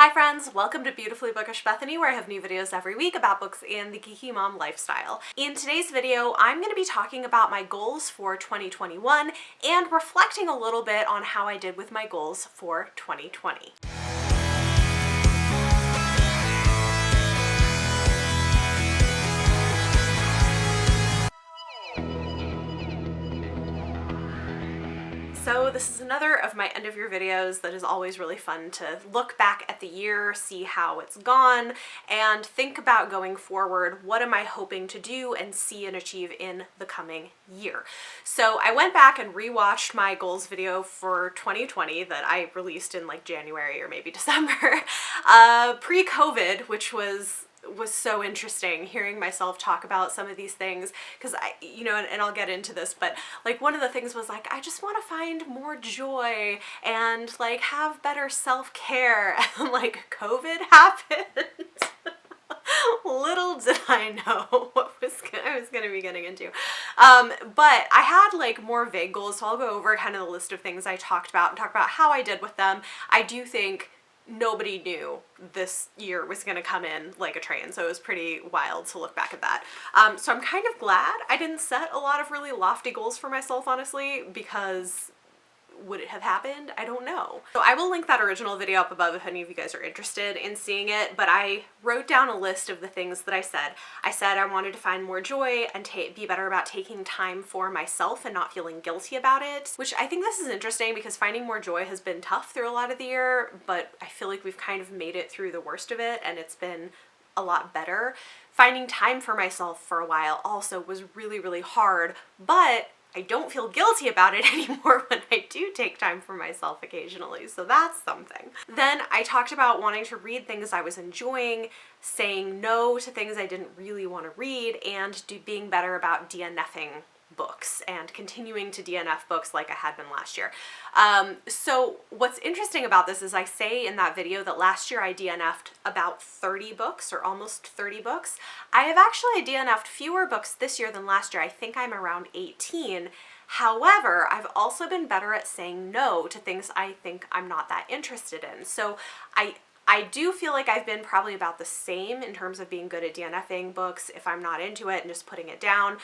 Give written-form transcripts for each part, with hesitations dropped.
Hi friends, welcome to Beautifully Bookish Bethany, where I have new videos every week about books and the geeky mom lifestyle. In today's video, I'm going to be talking about my goals for 2021 and reflecting a little bit on how I did with my goals for 2020. So this is another of my end of year videos that is always really fun to look back at the year, see how it's gone, and think about going forward, what am I hoping to do and see and achieve in the coming year. So I went back and rewatched my goals video for 2020 that I released in like January or maybe December, pre-COVID, which was so interesting hearing myself talk about some of these things because and I'll get into this, but like one of the things was like, I just want to find more joy and like have better self-care, and like COVID happened. Little did I know what I was going to be getting into. But I had like more vague goals, so I'll go over kind of the list of things I talked about and talk about how I did with them. I do think nobody knew this year was going to come in like a train, so it was pretty wild to look back at that. So I'm kind of glad I didn't set a lot of really lofty goals for myself, honestly, because would it have happened? I don't know. So I will link that original video up above if any of you guys are interested in seeing it, but I wrote down a list of the things that I said. I said I wanted to find more joy and be better about taking time for myself and not feeling guilty about it, which I think this is interesting because finding more joy has been tough through a lot of the year, but I feel like we've kind of made it through the worst of it and it's been a lot better. Finding time for myself for a while also was really, really hard, but I don't feel guilty about it anymore when I do take time for myself occasionally, so that's something. Then I talked about wanting to read things I was enjoying, saying no to things I didn't really want to read, and being better about DNFing books and continuing to DNF books like I had been last year. So what's interesting about this is I say in that video that last year I DNF'd about 30 books or almost 30 books. I have actually DNF'd fewer books this year than last year. I think I'm around 18. However, I've also been better at saying no to things I think I'm not that interested in. So I do feel like I've been probably about the same in terms of being good at DNFing books if I'm not into it and just putting it down.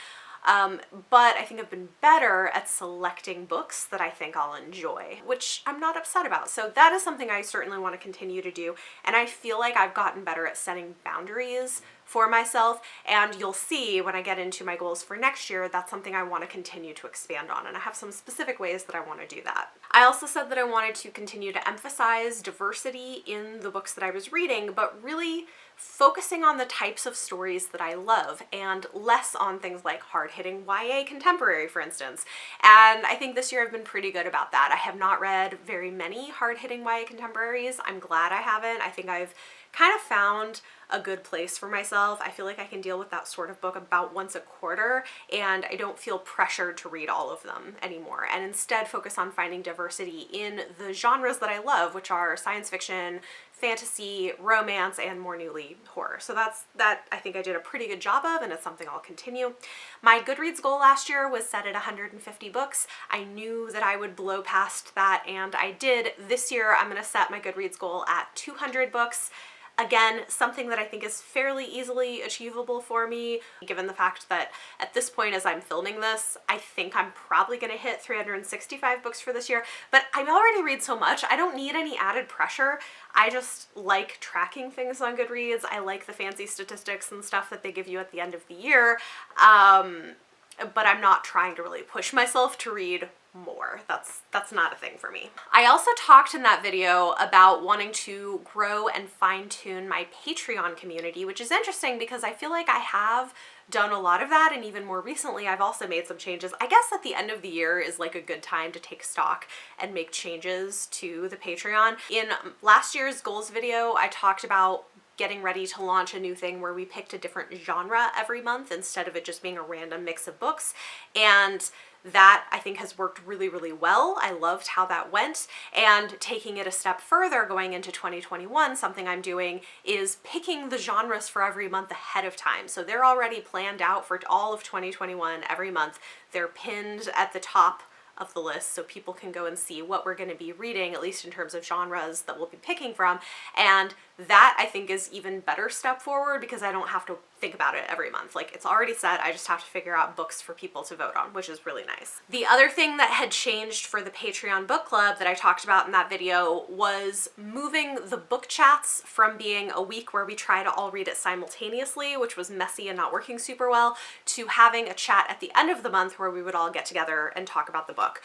But I think I've been better at selecting books that I think I'll enjoy, which I'm not upset about. So that is something I certainly want to continue to do. And I feel like I've gotten better at setting boundaries for myself. And you'll see when I get into my goals for next year, that's something I want to continue to expand on. And I have some specific ways that I want to do that. I also said that I wanted to continue to emphasize diversity in the books that I was reading, but really focusing on the types of stories that I love and less on things like hard-hitting YA contemporary, for instance. And I think this year I've been pretty good about that. I have not read very many hard-hitting YA contemporaries. I'm glad I haven't. I think I've kind of found a good place for myself. I feel like I can deal with that sort of book about once a quarter, and I don't feel pressured to read all of them anymore, and instead focus on finding diversity in the genres that I love, which are science fiction, fantasy, romance, and more newly horror. So that I think I did a pretty good job of, and it's something I'll continue. My Goodreads goal last year was set at 150 books. I knew that I would blow past that, and I did. This year I'm going to set my Goodreads goal at 200 books. Again, something that I think is fairly easily achievable for me, given the fact that at this point as I'm filming this, I think I'm probably going to hit 365 books for this year, but I already read so much, I don't need any added pressure. I just like tracking things on Goodreads. I like the fancy statistics and stuff that they give you at the end of the year, but I'm not trying to really push myself to read more. That's not a thing for me. I also talked in that video about wanting to grow and fine-tune my Patreon community, which is interesting because I feel like I have done a lot of that, and even more recently I've also made some changes. I guess at the end of the year is like a good time to take stock and make changes to the Patreon. In last year's goals video, I talked about getting ready to launch a new thing where we picked a different genre every month instead of it just being a random mix of books, and that I think has worked really, really well. I loved how that went, and taking it a step further going into 2021, something I'm doing is picking the genres for every month ahead of time. So they're already planned out for all of 2021 every month. They're pinned at the top of the list so people can go and see what we're going to be reading, at least in terms of genres that we'll be picking from. And that I think is even better step forward because I don't have to think about it every month. Like, it's already set. I just have to figure out books for people to vote on, which is really nice. The other thing that had changed for the Patreon book club that I talked about in that video was moving the book chats from being a week where we try to all read it simultaneously, which was messy and not working super well, to having a chat at the end of the month where we would all get together and talk about the book.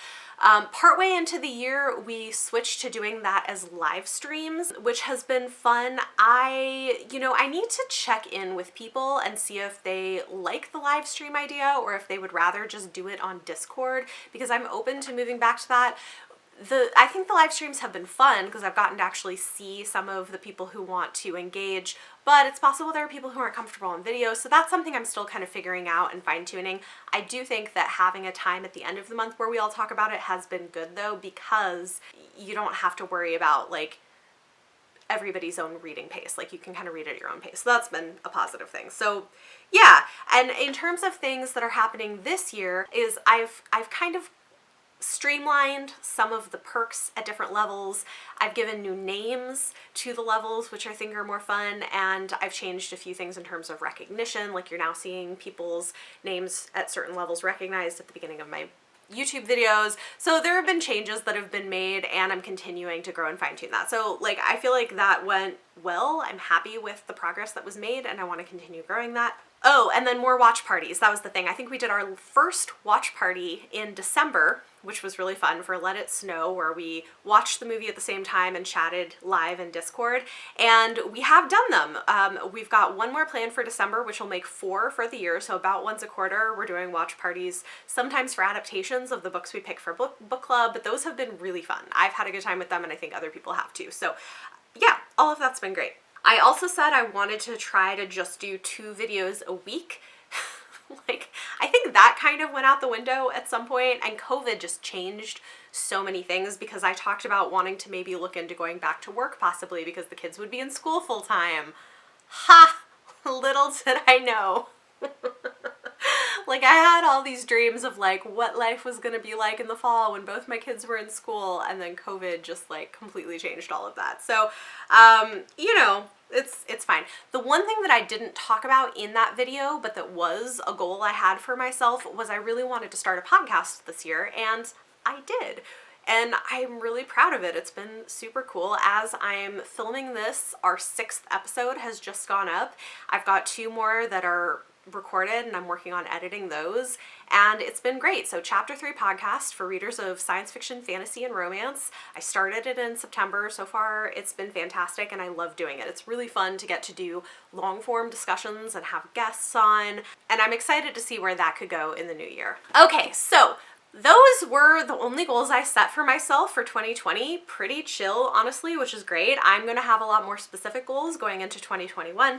Partway into the year, we switched to doing that as live streams, which has been fun. I need to check in with people and see if they like the live stream idea or if they would rather just do it on Discord, because I'm open to moving back to that. I think the live streams have been fun because I've gotten to actually see some of the people who want to engage, but it's possible there are people who aren't comfortable on video, so that's something I'm still kind of figuring out and fine-tuning. I do think that having a time at the end of the month where we all talk about it has been good though, because you don't have to worry about like everybody's own reading pace. Like, you can kind of read at your own pace. So that's been a positive thing. So yeah, and in terms of things that are happening this year is I've kind of streamlined some of the perks at different levels. I've given new names to the levels, which I think are more fun, and I've changed a few things in terms of recognition. Like, you're now seeing people's names at certain levels recognized at the beginning of my YouTube videos. So there have been changes that have been made, and I'm continuing to grow and fine-tune that. So like, I feel like that went well. I'm happy with the progress that was made, and I want to continue growing that. Oh, and then more watch parties. That was the thing. I think we did our first watch party in December, which was really fun, for Let It Snow, where we watched the movie at the same time and chatted live in Discord. And we have done them. We've got one more planned for December, which will make 4 for the year. So about once a quarter, we're doing watch parties, sometimes for adaptations of the books we pick for book club, but those have been really fun. I've had a good time with them, and I think other people have too. So yeah, all of that's been great. I also said I wanted to try to just do 2 videos a week. Like, I think that kind of went out the window at some point, and COVID just changed so many things, because I talked about wanting to maybe look into going back to work possibly because the kids would be in school full time. Ha! Little did I know. Like, I had all these dreams of like what life was gonna be like in the fall when both my kids were in school, and then COVID just like completely changed all of that. So, you know, it's fine. The one thing that I didn't talk about in that video, but that was a goal I had for myself, was I really wanted to start a podcast this year, and I did. And I'm really proud of it. It's been super cool. As I'm filming this, our 6th episode has just gone up. I've got 2 more that are recorded, and I'm working on editing those, and it's been great. So Chapter 3 podcast for readers of science fiction, fantasy, and romance. I started it in September. So far it's been fantastic, and I love doing it. It's really fun to get to do long form discussions and have guests on, and I'm excited to see where that could go in the new year. Okay, so those were the only goals I set for myself for 2020. Pretty chill, honestly, which is great. I'm gonna have a lot more specific goals going into 2021,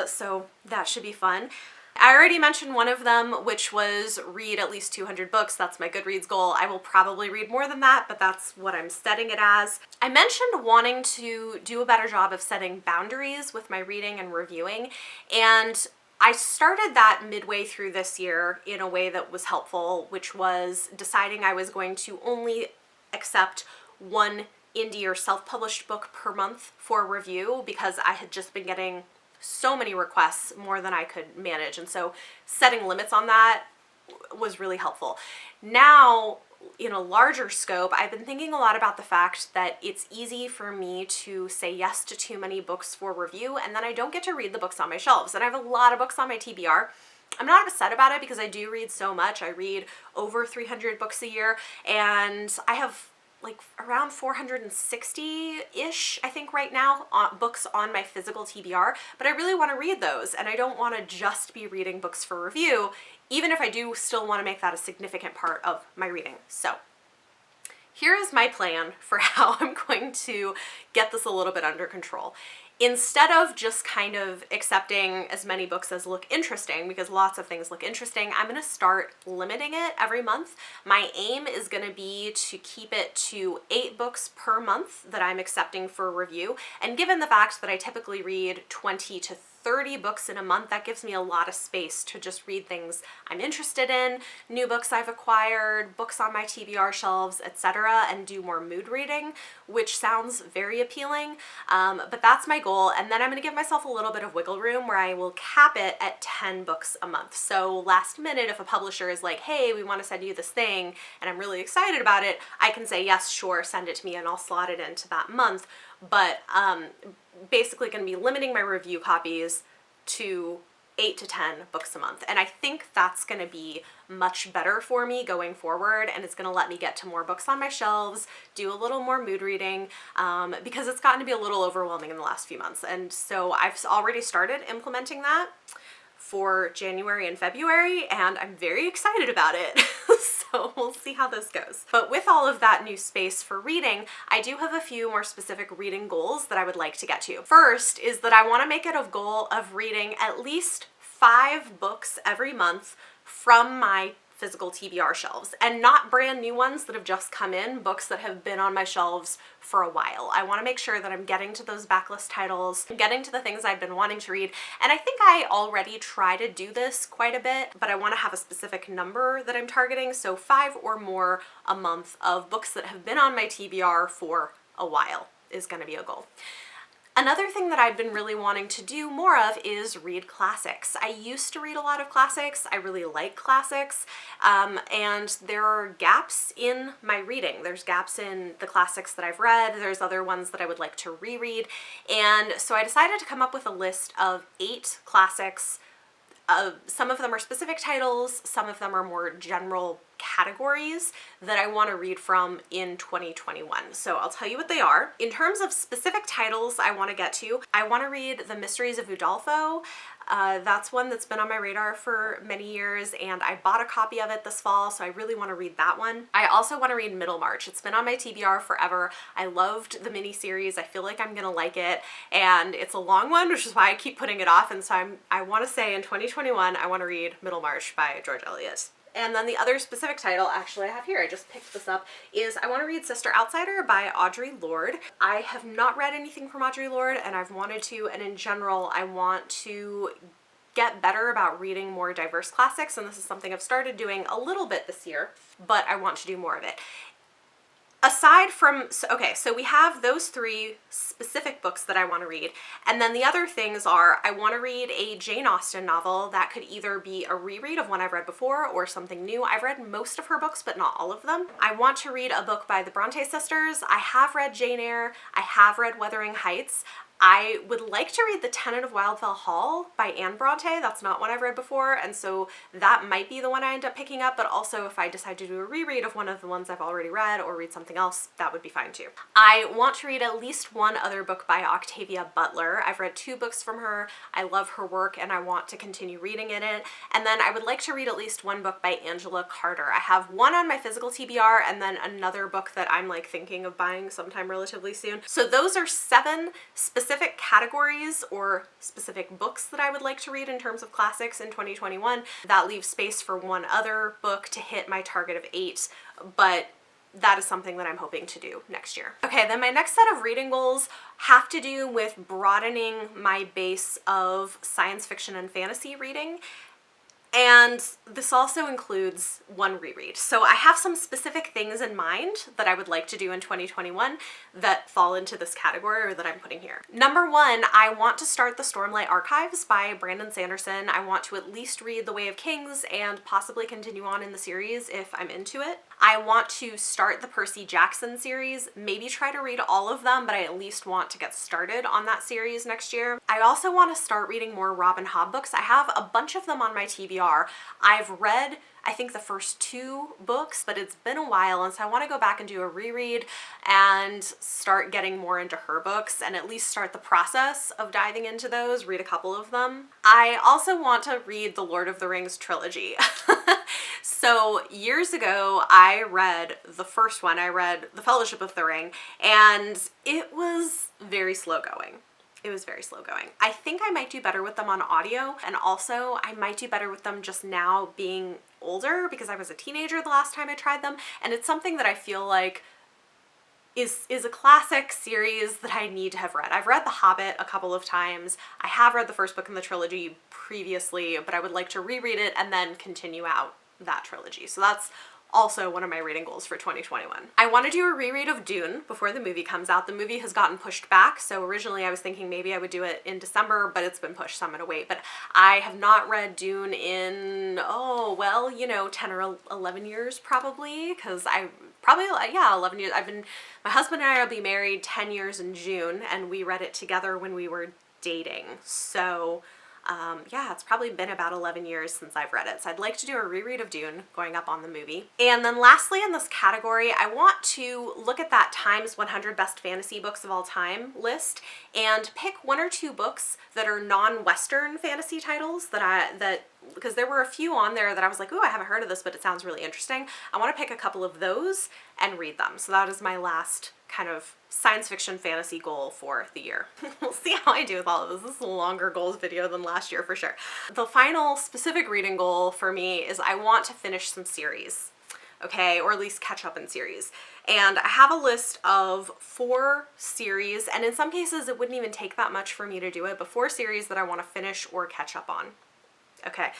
so that should be fun. I already mentioned one of them, which was read at least 200 books. That's my Goodreads goal. I will probably read more than that, but that's what I'm setting it as. I mentioned wanting to do a better job of setting boundaries with my reading and reviewing, and I started that midway through this year in a way that was helpful, which was deciding I was going to only accept 1 indie or self-published book per month for review, because I had just been getting so many requests, more than I could manage. And so setting limits on that was really helpful. Now, in a larger scope, I've been thinking a lot about the fact that it's easy for me to say yes to too many books for review, and then I don't get to read the books on my shelves. And I have a lot of books on my TBR. I'm not upset about it because I do read so much. I read over 300 books a year, and I have like around 460-ish, I think right now, books on my physical TBR, but I really want to read those, and I don't want to just be reading books for review, even if I do still want to make that a significant part of my reading. So here is my plan for how I'm going to get this a little bit under control. Instead of just kind of accepting as many books as look interesting, because lots of things look interesting, I'm going to start limiting it every month. My aim is going to be to keep it to 8 books per month that I'm accepting for review. And given the fact that I typically read 20 to 30 books in a month. That gives me a lot of space to just read things I'm interested in, new books I've acquired, books on my TBR shelves, etc., and do more mood reading, which sounds very appealing, but that's my goal. And then I'm going to give myself a little bit of wiggle room where I will cap it at 10 books a month. So last minute, if a publisher is like, hey, we want to send you this thing, and I'm really excited about it, I can say, yes, sure, send it to me, and I'll slot it into that month. But basically going to be limiting my review copies to 8 to 10 books a month. And I think that's going to be much better for me going forward, and it's going to let me get to more books on my shelves, do a little more mood reading, because it's gotten to be a little overwhelming in the last few months. And so I've already started implementing that for January and February, and I'm very excited about it. So we'll see how this goes. But with all of that new space for reading, I do have a few more specific reading goals that I would like to get to. First is that I want to make it a goal of reading at least 5 books every month from my physical TBR shelves, and not brand new ones that have just come in, books that have been on my shelves for a while. I want to make sure that I'm getting to those backlist titles, getting to the things I've been wanting to read, and I think I already try to do this quite a bit, but I want to have a specific number that I'm targeting, so 5 or more a month of books that have been on my TBR for a while is going to be a goal. Another thing that I've been really wanting to do more of is read classics. I used to read a lot of classics. I really like classics, and there are gaps in my reading. There's gaps in the classics that I've read. There's other ones that I would like to reread, and so I decided to come up with a list of 8 classics. Some of them are specific titles, some of them are more general categories that I want to read from in 2021. So I'll tell you what they are. In terms of specific titles I want to get to, I want to read The Mysteries of Udolpho. That's one that's been on my radar for many years, and I bought a copy of it this fall, so I really want to read that one. I also want to read Middlemarch. It's been on my TBR forever. I loved the miniseries. I feel like I'm gonna like it, and it's a long one, which is why I keep putting it off, and so I want to say in 2021 I want to read Middlemarch by George Eliot. And then the other specific title, actually I have here, I just picked this up, is I want to read Sister Outsider by Audre Lorde. I have not read anything from Audre Lorde, and I've wanted to, and in general I want to get better about reading more diverse classics, and this is something I've started doing a little bit this year, but I want to do more of it. Aside from, okay, so we have those 3 specific books that I want to read, and then the other things are I want to read a Jane Austen novel that could either be a reread of one I've read before or something new. I've read most of her books, but not all of them. I want to read a book by the Bronte sisters. I have read Jane Eyre. I have read Wuthering Heights. I would like to read The Tenant of Wildfell Hall by Anne Bronte. That's not one I've read before, and so that might be the one I end up picking up, but also if I decide to do a reread of one of the ones I've already read or read something else, that would be fine too. I want to read at least one other book by Octavia Butler. I've read 2 books from her. I love her work and I want to continue reading in it. And then I would like to read at least one book by Angela Carter. I have one on my physical TBR and then another book that I'm like thinking of buying sometime relatively soon. So those are 7 specific categories or specific books that I would like to read in terms of classics in 2021. That leaves space for one other book to hit my target of 8, but that is something that I'm hoping to do next year. Okay, then my next set of reading goals have to do with broadening my base of science fiction and fantasy reading. And this also includes one reread. So I have some specific things in mind that I would like to do in 2021 that fall into this category or that I'm putting here. Number 1, I want to start the Stormlight Archives by Brandon Sanderson. I want to at least read The Way of Kings and possibly continue on in the series if I'm into it. I want to start the Percy Jackson series, maybe try to read all of them, but I at least want to get started on that series next year. I also want to start reading more Robin Hobb books. I have a bunch of them on my TBR. I've read, I think, the first 2 books, but it's been a while, and so I want to go back and do a reread and start getting more into her books and at least start the process of diving into those, read a couple of them. I also want to read the Lord of the Rings trilogy. So years ago, I read the first one. I read The Fellowship of the Ring, and it was very slow going. It was very slow going. I think I might do better with them on audio, and also I might do better with them just now being older because I was a teenager the last time I tried them, and it's something that I feel like is a classic series that I need to have read. I've read The Hobbit a couple of times. I have read the first book in the trilogy previously, but I would like to reread it and then continue out that trilogy. So that's also one of my reading goals for 2021. I want to do a reread of Dune before the movie comes out. The movie has gotten pushed back, so originally I was thinking maybe I would do it in December, but it's been pushed, so I'm gonna wait. But I have not read Dune in, 10 or 11 years probably, because I probably, 11 years. My husband and I will be married 10 years in June, and we read it together when we were dating. So it's probably been about 11 years since I've read it. So I'd like to do a reread of Dune going up on the movie. And then lastly in this category, I want to look at that Times 100 Best Fantasy Books of All Time list and pick one or two books that are non-Western fantasy titles because there were a few on there that I was like, ooh, I haven't heard of this, but it sounds really interesting. I want to pick a couple of those and read them. So that is my last kind of science fiction fantasy goal for the year. We'll see how I do with all of this. This is a longer goals video than last year for sure. The final specific reading goal for me is I want to finish some series, okay, or at least catch up in series. And I have a list of 4 series, and in some cases it wouldn't even take that much for me to do it, but 4 series that I want to finish or catch up on. Okay,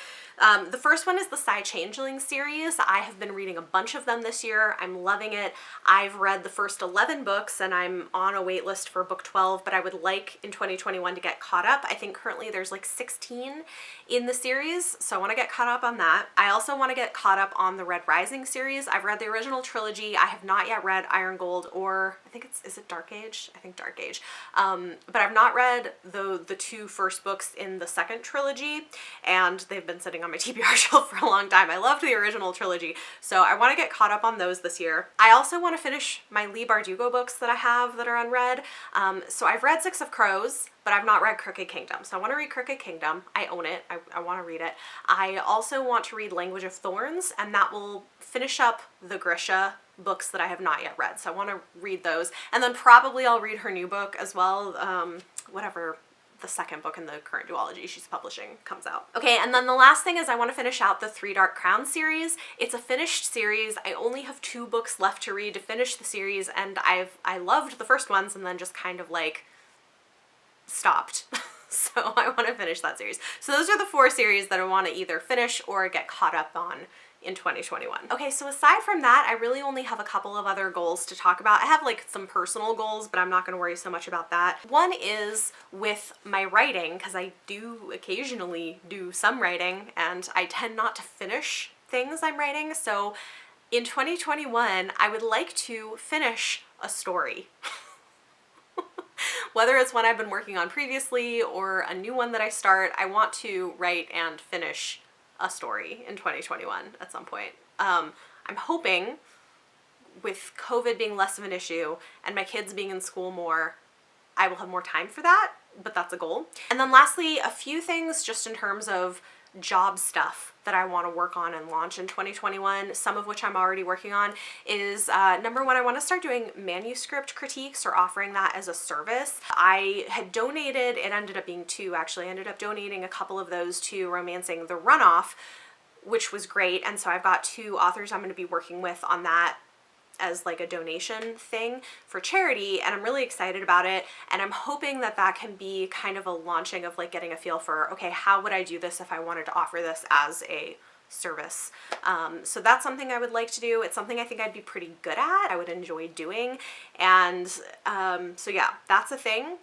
the first one is the Cy Changeling Series. I have been reading a bunch of them this year. I'm loving it. I've read the first 11 books and I'm on a wait list for book 12, but I would like in 2021 to get caught up. I think currently there's like 16 in the series, so I want to get caught up on that. I also want to get caught up on the Red Rising series. I've read the original trilogy. I have not yet read Iron Gold, or I think is it Dark Age? I think Dark Age. But I've not read the 2 first books in the second trilogy, and they've been sitting on my TBR shelf for a long time. I loved the original trilogy, so I want to get caught up on those this year. I also want to finish my Leigh Bardugo books that I have that are unread. So I've read Six of Crows, but I've not read Crooked Kingdom. So I want to read Crooked Kingdom. I own it. I want to read it. I also want to read Language of Thorns, and that will finish up the Grisha books that I have not yet read. So I want to read those. And then probably I'll read her new book as well, whatever the second book in the current duology she's publishing comes out. Okay, and then the last thing is I want to finish out the Three Dark Crowns series. It's a finished series. I only have 2 books left to read to finish the series, and I loved the first ones and then just kind of like stopped. So I want to finish that series. So those are the 4 series that I want to either finish or get caught up on in 2021. Okay, so aside from that, I really only have a couple of other goals to talk about. I have like some personal goals, but I'm not going to worry so much about that. One is with my writing, because I do occasionally do some writing and I tend not to finish things I'm writing. So in 2021, I would like to finish a story. Whether it's one I've been working on previously or a new one that I start, I want to write and finish a story in 2021 at some point. I'm hoping with COVID being less of an issue and my kids being in school more, I will have more time for that, but that's a goal. And then lastly, a few things just in terms of job stuff that I want to work on and launch in 2021, some of which I'm already working on, is number one, I want to start doing manuscript critiques or offering that as a service. I had donated, it ended up being 2 actually, I ended up donating a couple of those to Romancing the Runoff, which was great, and so I've got 2 authors I'm going to be working with on that as like a donation thing for charity, and I'm really excited about it, and I'm hoping that that can be kind of a launching of like getting a feel for, okay, how would I do this if I wanted to offer this as a service. So that's something I would like to do. It's something I think I'd be pretty good at, I would enjoy doing, and so yeah, that's a thing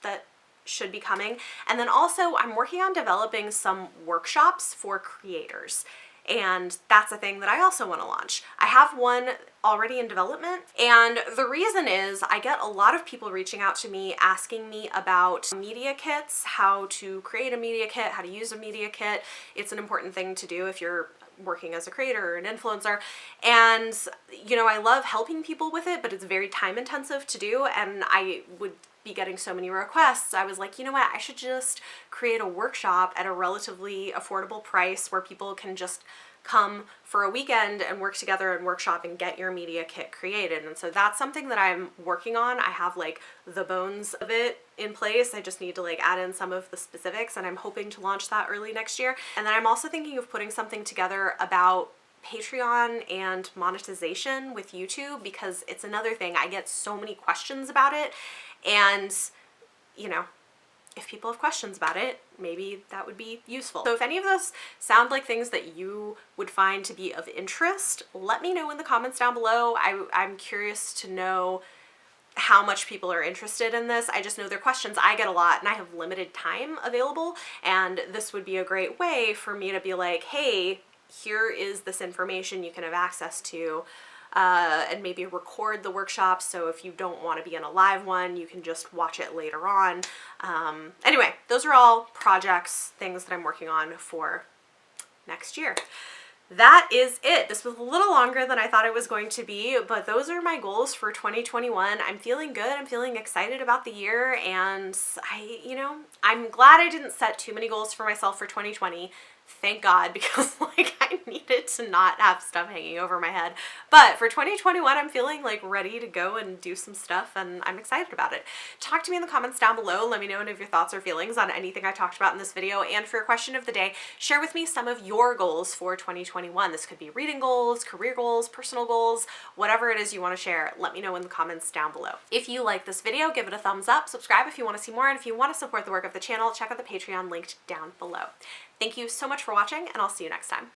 that should be coming. And then also I'm working on developing some workshops for creators, and that's a thing that I also want to launch. I have one already in development, and the reason is I get a lot of people reaching out to me asking me about media kits, how to create a media kit, how to use a media kit. It's an important thing to do if you're working as a creator or an influencer, and you know, I love helping people with it, but it's very time intensive to do, and I would be getting so many requests. I was like, you know what, I should just create a workshop at a relatively affordable price where people can just come for a weekend and work together and workshop and get your media kit created. And so that's something that I'm working on. I have like the bones of it in place. I just need to like add in some of the specifics, and I'm hoping to launch that early next year. And then I'm also thinking of putting something together about Patreon and monetization with YouTube, because it's another thing. I get so many questions about it, and you know, if people have questions about it, maybe that would be useful. So if any of those sound like things that you would find to be of interest, let me know in the comments down below. I'm curious to know how much people are interested in this. I just know they're questions I get a lot, and I have limited time available, and this would be a great way for me to be like, hey, here is this information you can have access to, and maybe record the workshop, so if you don't want to be in a live one, you can just watch it later on. Anyway, those are all projects, things that I'm working on for next year. That is it. This was a little longer than I thought it was going to be, but those are my goals for 2021. I'm feeling good. I'm feeling excited about the year, and I'm glad I didn't set too many goals for myself for 2020. Thank God, because like I needed to not have stuff hanging over my head. But for 2021, I'm feeling like ready to go and do some stuff, and I'm excited about it. Talk to me in the comments down below. Let me know any of your thoughts or feelings on anything I talked about in this video. And for your question of the day, share with me some of your goals for 2021. This could be reading goals, career goals, personal goals, whatever it is you want to share. Let me know in the comments down below. If you like this video, give it a thumbs up, subscribe if you want to see more, and if you want to support the work of the channel, check out the Patreon linked down below. Thank you so much for watching, and I'll see you next time.